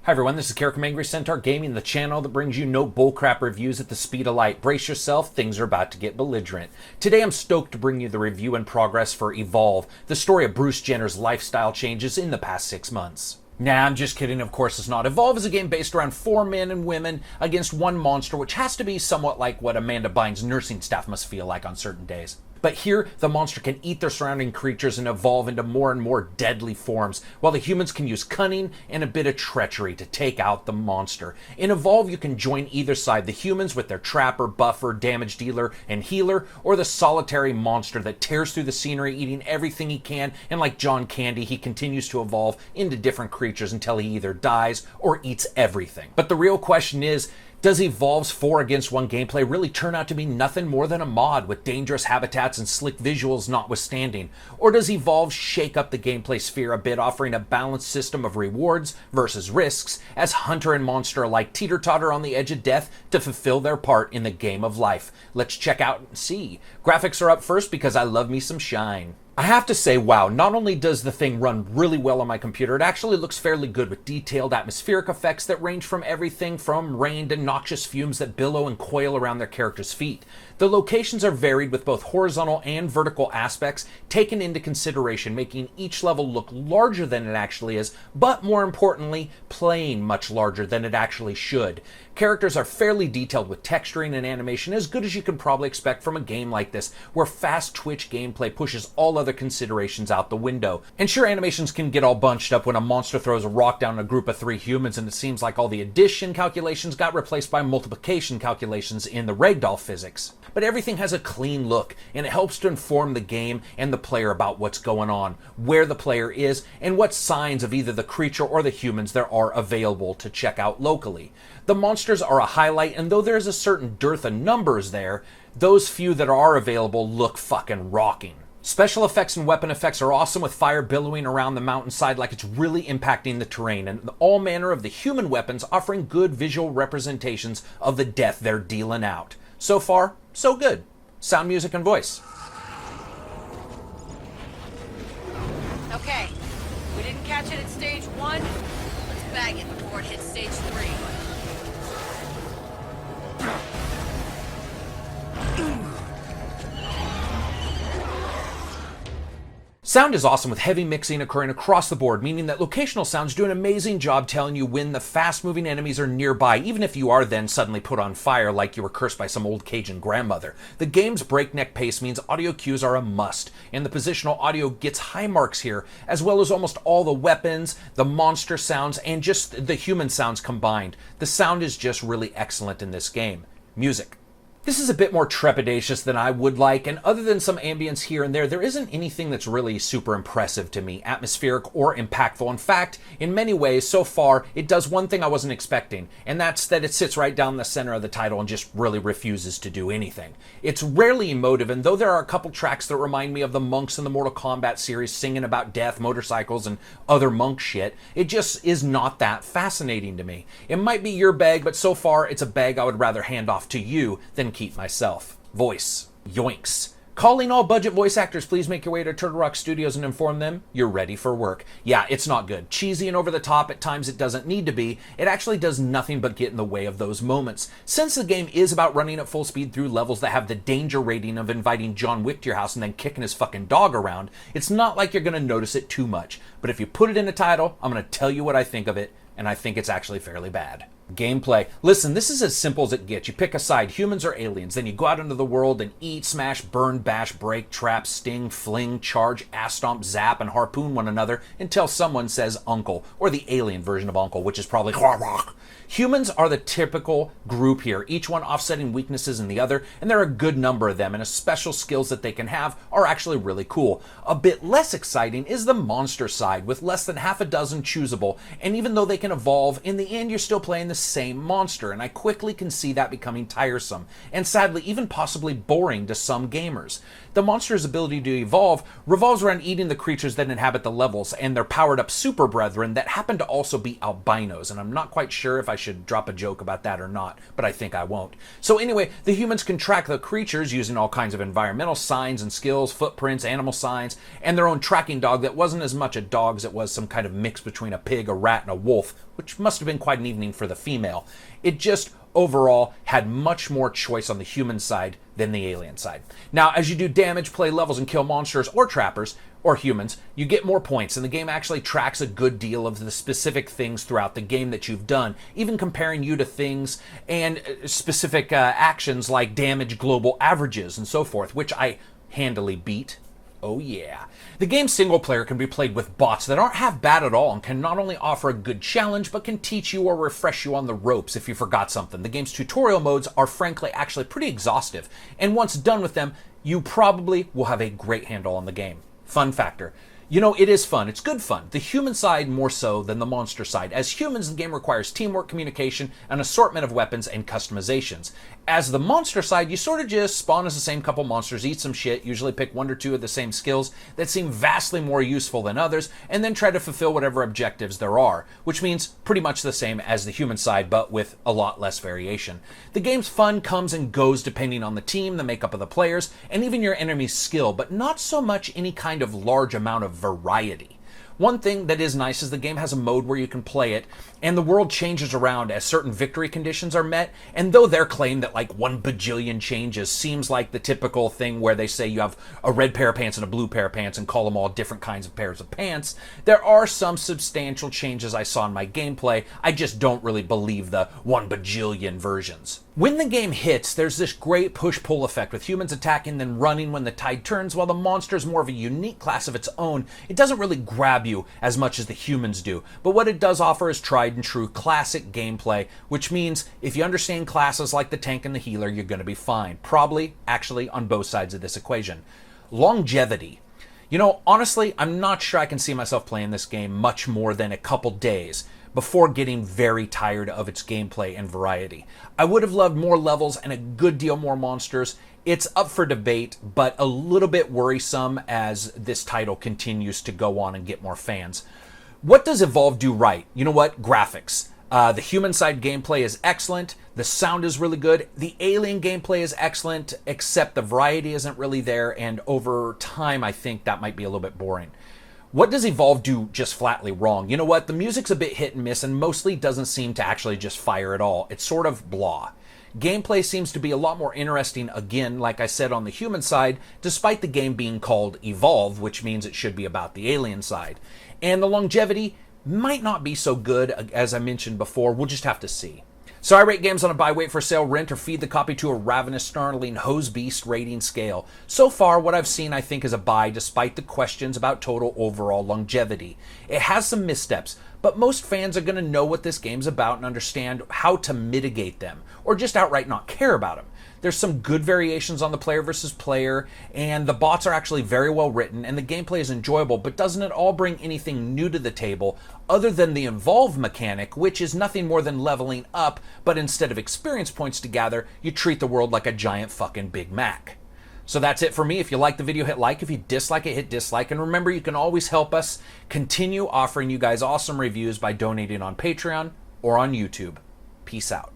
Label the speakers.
Speaker 1: Hi everyone, this is Kraken Angry Centaur Gaming, the channel that brings you no bullcrap reviews at the speed of light. Brace yourself, things are about to get belligerent. Today I'm stoked to bring you the review and progress for Evolve, the story of Bruce Jenner's lifestyle changes in the past 6 months. Nah, I'm just kidding, of course it's not. Evolve is a game based around 4 men and women against one monster, which has to be somewhat like what Amanda Bynes' nursing staff must feel like on certain days. But here, the monster can eat their surrounding creatures and evolve into more and more deadly forms, while the humans can use cunning and a bit of treachery to take out the monster. In Evolve, you can join either side, the humans with their trapper, buffer, damage dealer, and healer, or the solitary monster that tears through the scenery, eating everything he can, and like John Candy, he continues to evolve into different creatures until he either dies or eats everything. But the real question is, does Evolve's 4 against 1 gameplay really turn out to be nothing more than a mod with dangerous habitats and slick visuals notwithstanding? Or does Evolve shake up the gameplay sphere a bit, offering a balanced system of rewards versus risks, as hunter and monster alike teeter-totter on the edge of death to fulfill their part in the game of life? Let's check out and see. Graphics are up first because I love me some shine. I have to say, wow, not only does the thing run really well on my computer, it actually looks fairly good with detailed atmospheric effects that range from everything from rain to noxious fumes that billow and coil around their characters' feet. The locations are varied with both horizontal and vertical aspects taken into consideration, making each level look larger than it actually is, but more importantly, playing much larger than it actually should. Characters are fairly detailed with texturing and animation, as good as you can probably expect from a game like this, where fast twitch gameplay pushes all other considerations out the window. And sure, animations can get all bunched up when a monster throws a rock down a group of 3 humans and it seems like all the addition calculations got replaced by multiplication calculations in the ragdoll physics. But everything has a clean look, and it helps to inform the game and the player about what's going on, where the player is, and what signs of either the creature or the humans there are available to check out locally. The monsters are a highlight, and though there's a certain dearth of numbers there, those few that are available look fucking rocking. Special effects and weapon effects are awesome, with fire billowing around the mountainside like it's really impacting the terrain, and all manner of the human weapons offering good visual representations of the death they're dealing out. So far, so good. Sound, music, and voice.
Speaker 2: Okay, we didn't catch it at stage 1. Let's bag it before it hits stage 3.
Speaker 1: Sound is awesome, with heavy mixing occurring across the board, meaning that locational sounds do an amazing job telling you when the fast-moving enemies are nearby, even if you are then suddenly put on fire like you were cursed by some old Cajun grandmother. The game's breakneck pace means audio cues are a must, and the positional audio gets high marks here, as well as almost all the weapons, the monster sounds, and just the human sounds combined. The sound is just really excellent in this game. Music. This is a bit more trepidatious than I would like, and other than some ambience here and there isn't anything that's really super impressive to me, atmospheric or impactful. In fact, in many ways, so far, it does one thing I wasn't expecting, and that's that it sits right down the center of the title and just really refuses to do anything. It's rarely emotive, and though there are a couple tracks that remind me of the monks in the Mortal Kombat series singing about death, motorcycles, and other monk shit, it just is not that fascinating to me. It might be your bag, but so far, it's a bag I would rather hand off to you than keep myself. Voice. Yoinks. Calling all budget voice actors, please make your way to Turtle Rock Studios and inform them you're ready for work. Yeah, it's not good. Cheesy and over the top, at times it doesn't need to be. It actually does nothing but get in the way of those moments. Since the game is about running at full speed through levels that have the danger rating of inviting John Wick to your house and then kicking his fucking dog around, it's not like you're going to notice it too much. But if you put it in the title, I'm going to tell you what I think of it, and I think it's actually fairly bad. Gameplay. Listen, this is as simple as it gets. You pick a side, humans or aliens, then you go out into the world and eat, smash, burn, bash, break, trap, sting, fling, charge, ass stomp, zap, and harpoon one another until someone says uncle, or the alien version of uncle, which is probably Humans are the typical group here, each one offsetting weaknesses in the other, and there are a good number of them, and the special skills that they can have are actually really cool. A bit less exciting is the monster side, with less than half a dozen choosable, and even though they can evolve, in the end you're still playing the same monster, and I quickly can see that becoming tiresome, and sadly even possibly boring to some gamers. The monster's ability to evolve revolves around eating the creatures that inhabit the levels, and their powered up super brethren that happen to also be albinos, and I'm not quite sure if I should drop a joke about that or not, but I think I won't. So anyway, the humans can track the creatures using all kinds of environmental signs and skills, footprints, animal signs, and their own tracking dog that wasn't as much a dog as it was some kind of mix between a pig, a rat, and a wolf, which must have been quite an evening for the female. It just overall had much more choice on the human side than the alien side. Now, as you do damage, play levels, and kill monsters or trappers, or humans, you get more points, and the game actually tracks a good deal of the specific things throughout the game that you've done, even comparing you to things and specific actions like damage global averages and so forth, which I handily beat. Oh yeah. The game's single player can be played with bots that aren't half bad at all and can not only offer a good challenge, but can teach you or refresh you on the ropes if you forgot something. The game's tutorial modes are frankly actually pretty exhaustive, and once done with them, you probably will have a great handle on the game. Fun factor. You know, it is fun. It's good fun. The human side more so than the monster side. As humans, the game requires teamwork, communication, an assortment of weapons, and customizations. As the monster side, you sort of just spawn as the same couple monsters, eat some shit, usually pick 1 or 2 of the same skills that seem vastly more useful than others, and then try to fulfill whatever objectives there are, which means pretty much the same as the human side, but with a lot less variation. The game's fun comes and goes depending on the team, the makeup of the players, and even your enemy's skill, but not so much any kind of large amount of variety. One thing that is nice is the game has a mode where you can play it, and the world changes around as certain victory conditions are met, and though their claim that like 1 bajillion changes seems like the typical thing where they say you have a red pair of pants and a blue pair of pants and call them all different kinds of pairs of pants, there are some substantial changes I saw in my gameplay. I just don't really believe the 1 bajillion versions. When the game hits, there's this great push-pull effect with humans attacking then running when the tide turns, while the monster is more of a unique class of its own. It doesn't really grab you as much as the humans do, but what it does offer is tried and true classic gameplay, which means if you understand classes like the tank and the healer, you're going to be fine. Probably, actually, on both sides of this equation. Longevity. You know, honestly, I'm not sure I can see myself playing this game much more than a couple days before getting very tired of its gameplay and variety. I would have loved more levels and a good deal more monsters. It's up for debate, but a little bit worrisome as this title continues to go on and get more fans. What does Evolve do right? You know what? Graphics. The human side gameplay is excellent. The sound is really good. The alien gameplay is excellent, except the variety isn't really there, and over time I think that might be a little bit boring. What does Evolve do just flatly wrong? You know what? The music's a bit hit and miss and mostly doesn't seem to actually just fire at all. It's sort of blah. Gameplay seems to be a lot more interesting, again, like I said, on the human side, despite the game being called Evolve, which means it should be about the alien side. And the longevity might not be so good, as I mentioned before. We'll just have to see. So I rate games on a buy, wait for sale, rent, or feed the copy to a ravenous, snarling hose beast rating scale. So far, what I've seen I think is a buy, despite the questions about total overall longevity. It has some missteps, but most fans are going to know what this game's about and understand how to mitigate them, or just outright not care about them. There's some good variations on the player versus player, and the bots are actually very well written, and the gameplay is enjoyable, but doesn't it all bring anything new to the table other than the Evolve mechanic, which is nothing more than leveling up, but instead of experience points to gather, you treat the world like a giant fucking Big Mac. So that's it for me. If you like the video, hit like. If you dislike it, hit dislike. And remember, you can always help us continue offering you guys awesome reviews by donating on Patreon or on YouTube. Peace out.